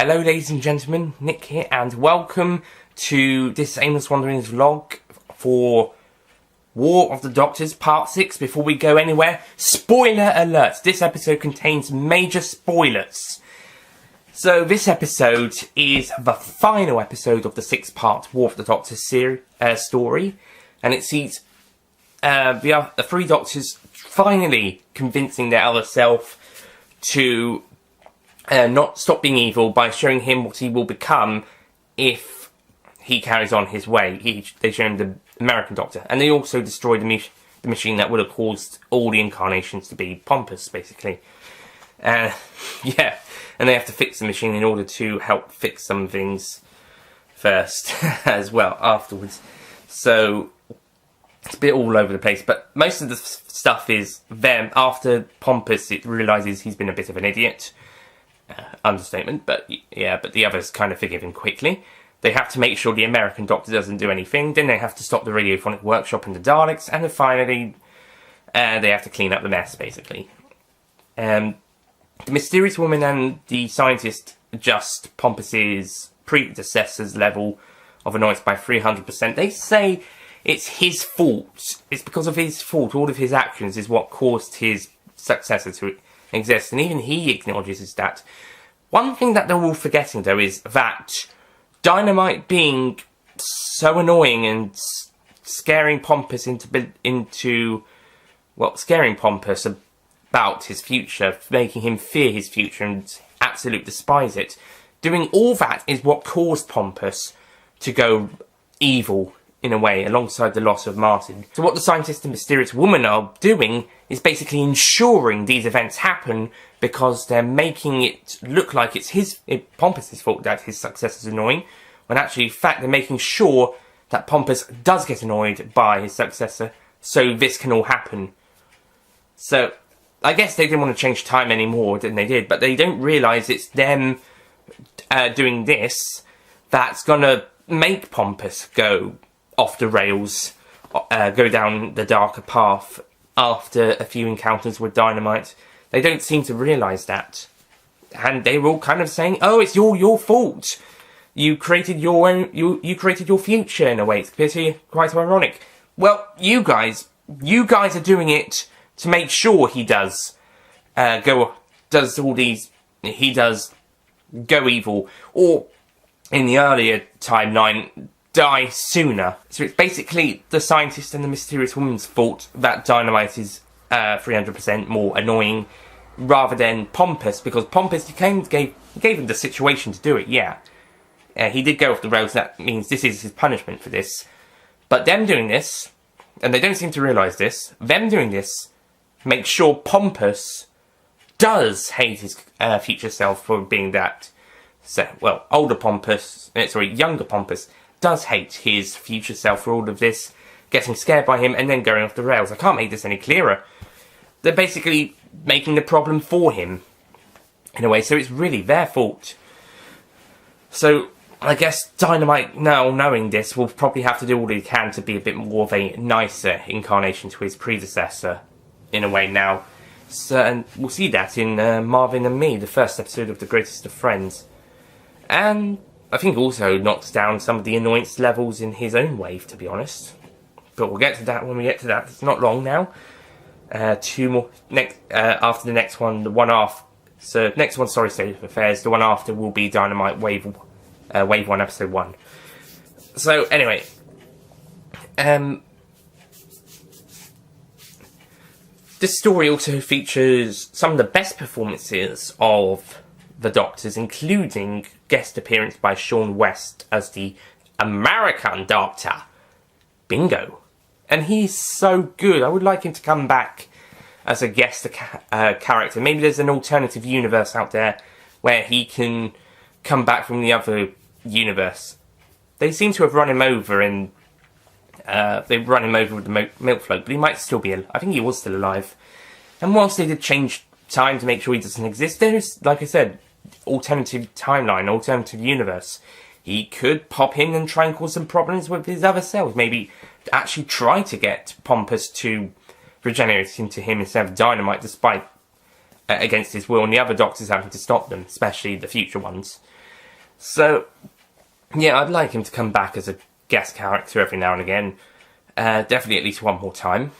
Hello ladies and gentlemen, Nick here, and welcome to this Aimless Wanderings vlog for War of the Doctors Part 6. Before we go anywhere, spoiler alert! This episode contains major spoilers. So this episode is the final episode of the 6-part War of the Doctors story, and it sees the three Doctors finally convincing their other self to not stop being evil by showing him what he will become if he carries on his way. They show him the American Doctor, and they also destroy the machine that would have caused all the incarnations to be pompous, basically. Yeah, and they have to fix the machine in order to help fix some things first as well afterwards. So it's a bit all over the place, but most of the stuff is them after Pompous. It realises he's been a bit of an idiot. Understatement, but yeah, but the others kind of forgive him quickly. They have to make sure the American Doctor doesn't do anything, then they have to stop the radiophonic workshop and the Daleks, and then finally they have to clean up the mess, basically. The mysterious woman and the scientist adjust Pompous's predecessor's level of annoyance by 300%. They say it's his fault. It's because of his fault. All of his actions is what caused his successor to exist, and even he acknowledges that. One thing that they're all forgetting, though, is that Dynamite being so annoying and scaring Pompous scaring Pompous about his future, making him fear his future and absolutely despise it. Doing all that is what caused Pompous to go evil, in a way, alongside the loss of Martin. So what the scientist and mysterious woman are doing is basically ensuring these events happen, because they're making it look like it's Pompous's fault that his success is annoying, when actually, in fact, they're making sure that Pompous does get annoyed by his successor, so this can all happen. So, I guess they didn't want to change time any more than they did, but they don't realise it's them doing this that's gonna make Pompous go off the rails, go down the darker path after a few encounters with Dynamite. They don't seem to realise that. And they were all kind of saying, oh, it's your fault. You created your own, you created your future in a way. It's quite ironic. Well, you guys are doing it to make sure he does go evil, or in the earlier timeline, die sooner. So it's basically the scientist and the mysterious woman's fault that Dynamite is 300% more annoying, rather than Pompous, because Pompous gave him the situation to do it, yeah. He did go off the rails, that means this is his punishment for this. But them doing this, and they don't seem to realise this, them doing this makes sure Pompous does hate his future self for being that. So, well, younger Pompous does hate his future self for all of this, getting scared by him and then going off the rails. I can't make this any clearer. They're basically making the problem for him, in a way, so it's really their fault. So, I guess Dynamite, now knowing this, will probably have to do all he can to be a bit more of a nicer incarnation to his predecessor, in a way now. So, and we'll see that in Marvin and Me, the first episode of The Greatest of Friends. And I think also knocks down some of the annoyance levels in his own wave, to be honest. But we'll get to that when we get to that. It's not long now. Two more after the next one, the one after. So next one, sorry, State of Affairs. The one after will be Dynamite Wave 1, Episode 1. So anyway, this story also features some of the best performances of the Doctors, including guest appearance by Sean West as the American Doctor. Bingo. And he's so good. I would like him to come back as a guest character. Maybe there's an alternative universe out there where he can come back from the other universe. They seem to have run him over and they've run him over with the milk float, but he might still be I think he was still alive. And whilst they did change time to make sure he doesn't exist, there's, like I said, alternative timeline, alternative universe. He could pop in and try and cause some problems with his other selves. Maybe actually try to get Pompous to regenerate into him instead of Dynamite, despite against his will, and the other Doctors having to stop them, especially the future ones. So, yeah, I'd like him to come back as a guest character every now and again. Definitely at least one more time.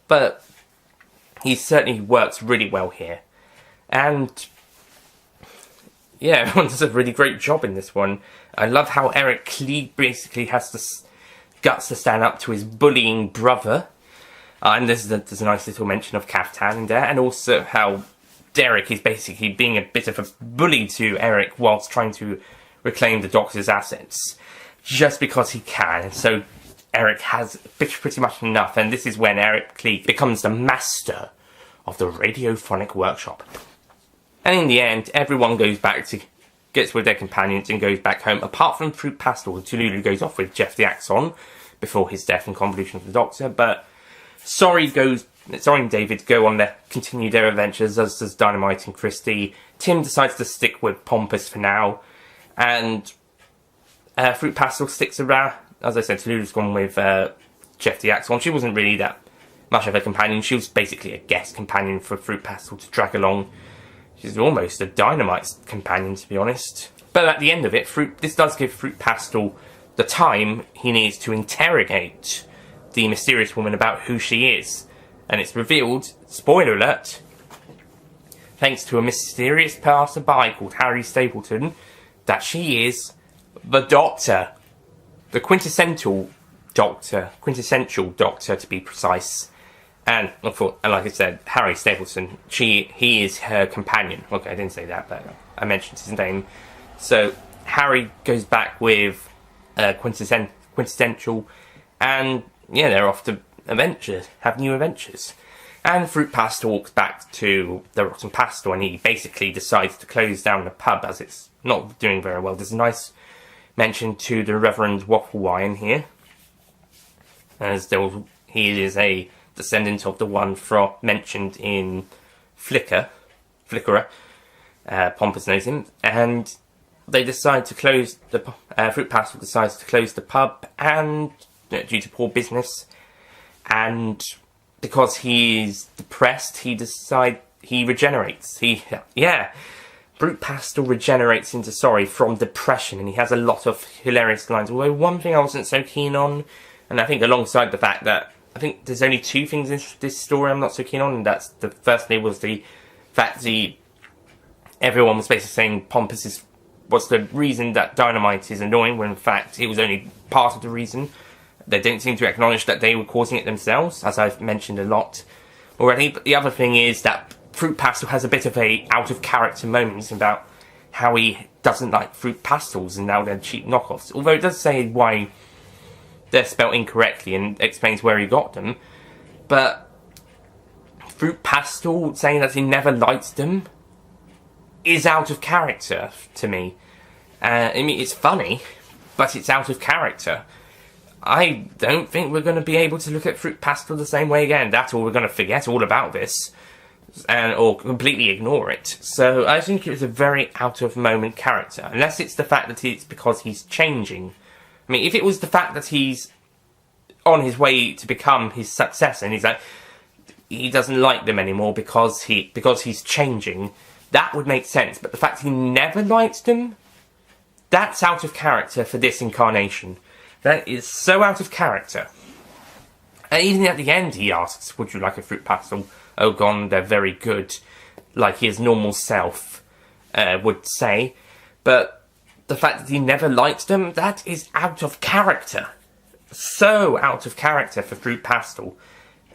But he certainly works really well here. And yeah, everyone does a really great job in this one. I love how Eric Klee basically has the guts to stand up to his bullying brother. And there's a nice little mention of Kaftan in there. And also how Derek is basically being a bit of a bully to Eric whilst trying to reclaim the Doctor's assets. Just because he can. So Eric has pretty much enough. And this is when Eric Klee becomes the master of the radiophonic workshop. And in the end, everyone gets with their companions and goes back home, apart from Fruit Pastel, who Touloulou goes off with Jeff the Axon before his death and convolution of the Doctor. But Sorry and David go on continue their adventures, as does Dynamite and Christie. Tim decides to stick with Pompous for now, and Fruit Pastel sticks around. As I said, Touloulou's gone with Jeff the Axon. She wasn't really that much of a companion. She was basically a guest companion for Fruit Pastel to drag along. She's almost a Dynamite's companion, to be honest. But at the end of it, this does give Fruit Pastel the time he needs to interrogate the mysterious woman about who she is. And it's revealed, spoiler alert, thanks to a mysterious passerby called Harry Stapleton, that she is the Doctor. The quintessential Doctor to be precise. And like I said, Harry Stapleton, he is her companion. Okay, I didn't say that, but I mentioned his name. So Harry goes back with quintessential, and yeah, they're off to have new adventures. And Fruit Pastel walks back to the Rotten Pastel, and he basically decides to close down the pub as it's not doing very well. There's a nice mention to the Reverend Wafflewine here, as he is a descendant of the one mentioned in Flickerer. Pompous knows him, and they decide to close Fruit Pastel decides to close the pub, and due to poor business, and because he's depressed, he regenerates. Fruit Pastel regenerates into from depression, and he has a lot of hilarious lines. Although one thing I wasn't so keen on, and I think alongside the fact that I think there's only two things in this story I'm not so keen on, and that's the first thing was the fact everyone was basically saying Pompous was the reason that Dynamite is annoying, when in fact it was only part of the reason. They don't seem to acknowledge that they were causing it themselves, as I've mentioned a lot already. But the other thing is that Fruit Pastel has a bit of a out-of-character moment about how he doesn't like fruit pastels and now they're cheap knockoffs. Although it does say why they're spelt incorrectly and explains where he got them. But Fruit Pastel saying that he never liked them is out of character to me. I mean, it's funny, but it's out of character. I don't think we're going to be able to look at Fruit Pastel the same way again. That's all, we're going to forget all about this, or completely ignore it. So I think it was a very out-of-moment character, unless it's the fact that it's because he's changing. I mean, if it was the fact that he's on his way to become his successor, and he doesn't like them anymore because he's changing, that would make sense. But the fact he never liked them, that's out of character for this incarnation. That is so out of character. And even at the end he asks, would you like a fruit pastel? Oh, gone, they're very good. Like his normal self would say. But the fact that he never liked them, that is out of character. So out of character for Fruit Pastel.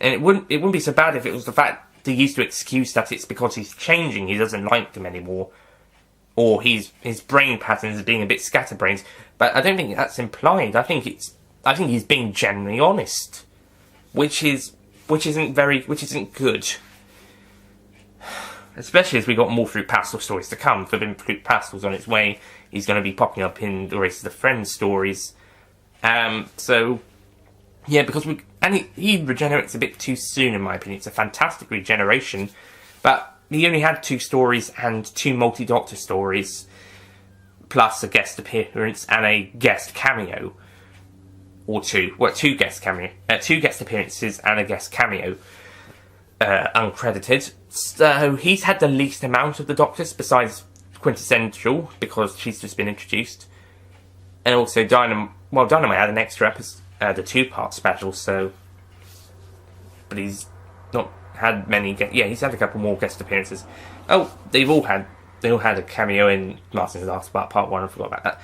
And it wouldn't be so bad if it was the fact they used to excuse that it's because he's changing, he doesn't like them anymore. Or his brain patterns being a bit scatterbrains. But I don't think that's implied. I think he's being genuinely honest. Which isn't good. Especially as we got more Fruit Pastel stories to come. For Fruit Pastel's on its way. He's going to be popping up in the Race of the Friends stories. So, yeah, because he regenerates a bit too soon, in my opinion. It's a fantastic regeneration, but he only had 2 stories and 2 multi-Doctor stories, plus a guest appearance and a guest cameo, or 2 guest appearances and a guest cameo, uncredited. So he's had the least amount of the Doctors, besides quintessential because she's just been introduced, and also Dynamite had an extra episode, the 2-part special. So, but he's not had many. He's had a couple more guest appearances. Oh, they all had a cameo in Martin's last part 1. I forgot about that.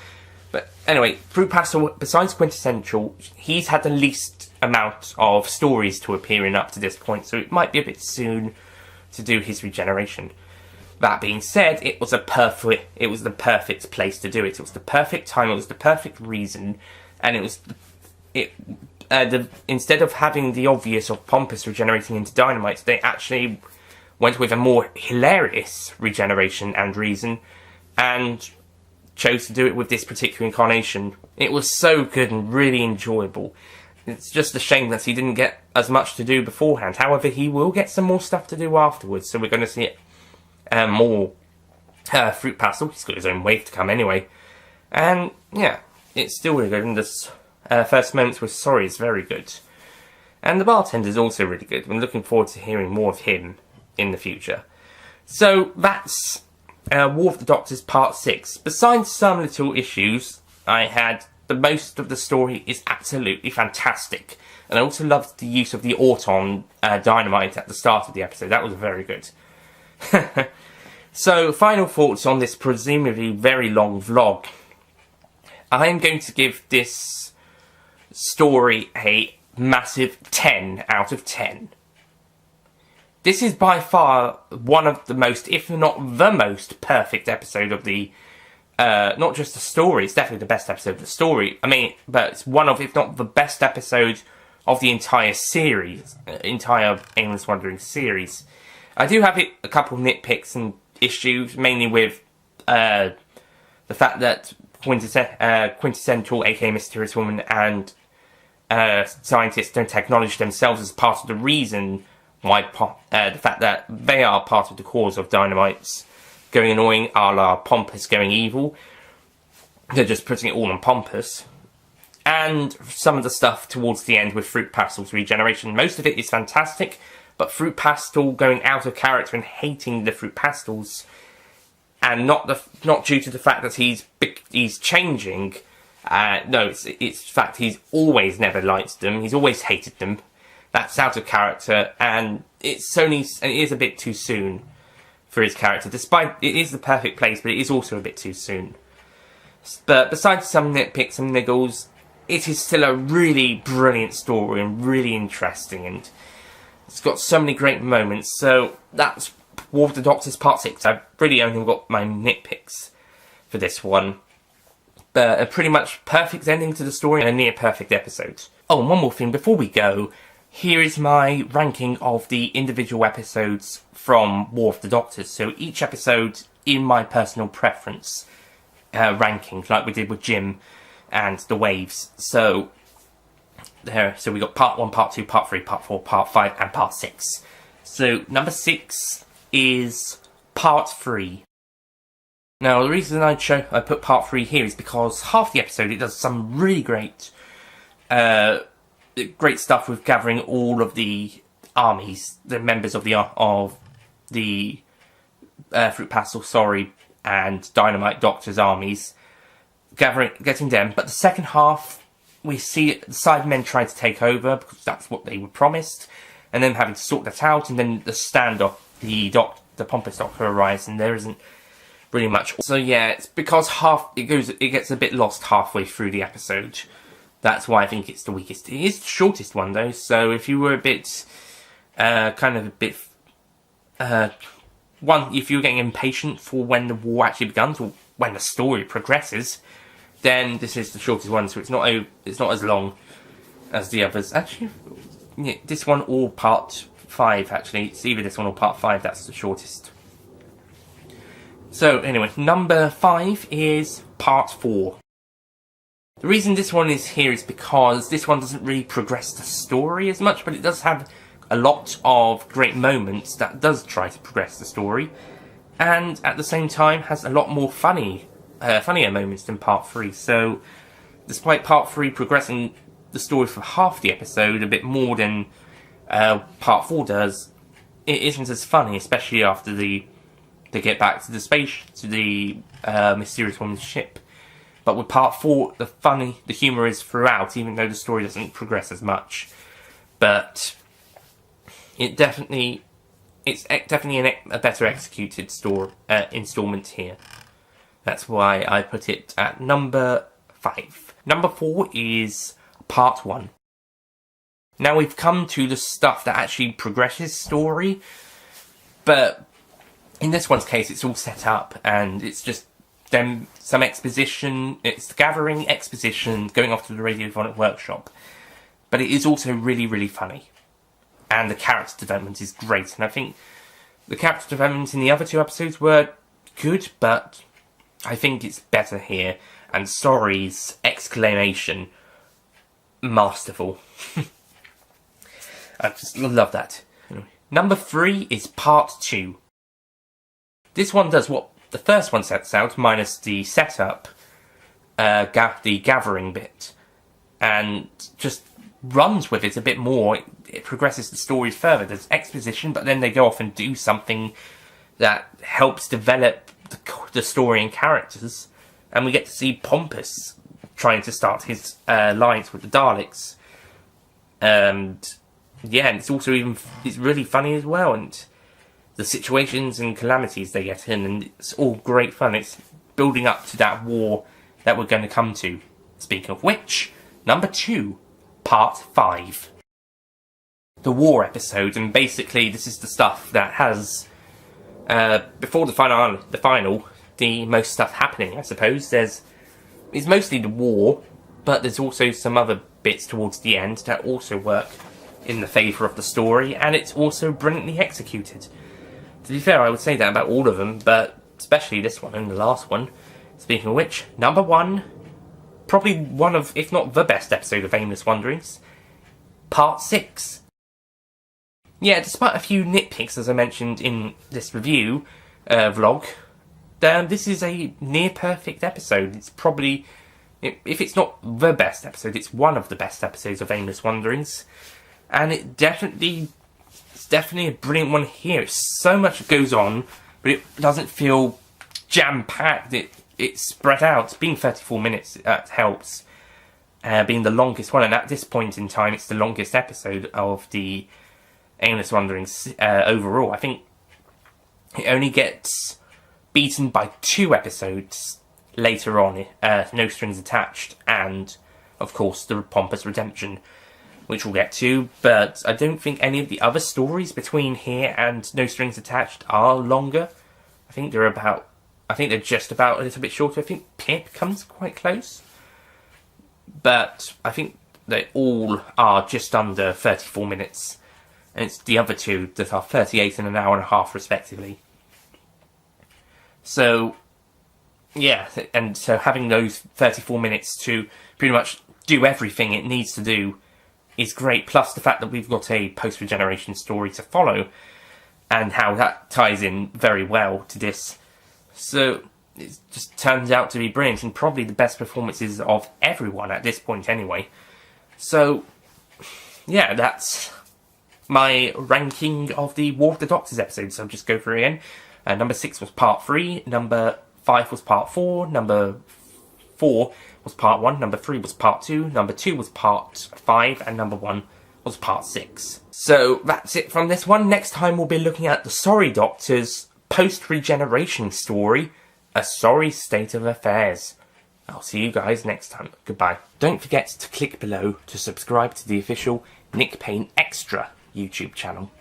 But anyway, Fruit Pastel, besides quintessential, he's had the least amount of stories to appear in up to this point, so it might be a bit soon to do his regeneration. That being said, it was the perfect place to do it. It was the perfect time. It was the perfect reason, and instead of having the obvious of Pompous regenerating into Dynamite, they actually went with a more hilarious regeneration and reason, and chose to do it with this particular incarnation. It was so good and really enjoyable. It's just a shame that he didn't get as much to do beforehand. However, he will get some more stuff to do afterwards, so we're going to see more Fruit Pastel. He's got his own wave to come anyway. And, yeah, it's still really good, and this first moments with Sorry is very good. And the bartender is also really good. I'm looking forward to hearing more of him in the future. So, that's War of the Doctors Part 6. Besides some little issues I had, the most of the story is absolutely fantastic. And I also loved the use of the Auton Dynamite at the start of the episode. That was very good. So, final thoughts on this presumably very long vlog. I'm going to give this story a massive 10 out of 10. This is by far one of the most, if not the most, perfect episode of the, not just the story, it's definitely the best episode of the story. I mean, but it's one of, if not the best episode of the entire series, entire Aimless Wanderings series. I do have a couple of nitpicks and issues, mainly with the fact that Quintessential, aka Mysterious Woman, and scientists don't acknowledge themselves as part of the reason why, the fact that they are part of the cause of Dynamite's going annoying, a la Pompous going evil. They're just putting it all on Pompous. And some of the stuff towards the end with Fruit Pastel's regeneration. Most of it is fantastic, but Fruit Pastel going out of character and hating the Fruit Pastels, and not due to the fact that he's changing. No, it's the fact he's always never liked them. He's always hated them. That's out of character, and it is a bit too soon for his character. Despite it is the perfect place, but it is also a bit too soon. But besides some nitpicks and niggles, it is still a really brilliant story and really interesting, and it's got so many great moments. So that's War of the Doctors Part 6. I've really only got my nitpicks for this one. But a pretty much perfect ending to the story and a near perfect episode. Oh, and one more thing before we go. Here is my ranking of the individual episodes from War of the Doctors. So each episode in my personal preference ranking, like we did with Jim and the Waves. So we got Part 1, Part 2, Part 3, Part 4, Part 5, and Part 6. So number 6 is Part 3. Now, the reason I put Part 3 here is because half the episode it does some really great stuff with gathering all of the armies, the members of the Fruit Pastel, and Dynamite Doctor's armies, getting them. But the second half, we see the Cybermen trying to take over because that's what they were promised, and then having to sort that out, and then the standoff, the Pompous Doctor arrives, and there isn't really much. So yeah, it's because it gets a bit lost halfway through the episode. That's why I think it's the weakest. It is the shortest one though, so if you were a bit, if you were getting impatient for when the war actually begins, or when the story progresses, then this is the shortest one, so it's not as long as the others. Actually, yeah, this one or Part 5, actually. It's either this one or Part 5, that's the shortest. So, anyway, number 5 is Part 4. The reason this one is here is because this one doesn't really progress the story as much, but it does have a lot of great moments that does try to progress the story, and at the same time has a lot more funnier moments than Part 3. So, despite Part 3 progressing the story for half the episode a bit more than Part 4 does, it isn't as funny, especially after the they get back to the mysterious woman's ship. But with part 4, the humour is throughout, even though the story doesn't progress as much. But it's definitely a better executed instalment here. That's why I put it at number 5. Number 4 is part 1. Now we've come to the stuff that actually progresses story, but in this one's case it's all set up and it's just then some exposition, it's gathering exposition, going off to the radiophonic workshop. But it is also really, really funny. And the character development is great, and I think the character development in the other 2 episodes were good, but I think it's better here. And Sorry's exclamation, masterful. I just love that. Anyway, number 3 is part 2. This one does what the first one sets out, minus the setup, the gathering bit, and just runs with it a bit more. It progresses the story further. There's exposition, but then they go off and do something that helps develop the story and characters, and we get to see Pompous trying to start his alliance with the Daleks. And yeah, and it's really funny as well, and the situations and calamities they get in, and it's all great fun. It's building up to that war that we're going to come to. Speaking of which, number 2, part 5. The war episode, and basically this is the stuff that has, before the final, the most stuff happening, I suppose. It's mostly the war, but there's also some other bits towards the end that also work in the favour of the story, and it's also brilliantly executed. To be fair, I would say that about all of them, but especially this one and the last one. Speaking of which, number 1, probably one of, if not the best episode of Aimless Wanderings, part 6. Yeah, despite a few nitpicks, as I mentioned in this review vlog, this is a near-perfect episode. It's probably, if it's not the best episode, it's one of the best episodes of Aimless Wanderings. And it's definitely a brilliant one here. So much goes on, but it doesn't feel jam-packed. It's spread out. Being 34 minutes, that helps. Being the longest one, and at this point in time, it's the longest episode of the Aimless Wanderings overall. I think it only gets beaten by 2 episodes later on, No Strings Attached, and, of course, the Pompous Redemption, which we'll get to, but I don't think any of the other stories between here and No Strings Attached are longer. I think they're just about a little bit shorter. I think Pip comes quite close, but I think they all are just under 34 minutes, and it's the other 2 that are 38 and an hour and a half respectively. So, yeah, and so having those 34 minutes to pretty much do everything it needs to do is great, plus the fact that we've got a post-regeneration story to follow, and how that ties in very well to this. So, it just turns out to be brilliant, and probably the best performances of everyone at this point anyway. So, yeah, that's my ranking of the War of the Doctors episodes, so I'll just go through again. Number 6 was part 3, number 5 was part 4, number 4 was part 1, number 3 was part 2, number 2 was part 5, and number 1 was part 6. So that's it from this one. Next time we'll be looking at the Sorry Doctor's post-regeneration story, A Sorry State of Affairs. I'll see you guys next time. Goodbye. Don't forget to click below to subscribe to the official Nick Payne Extra YouTube channel.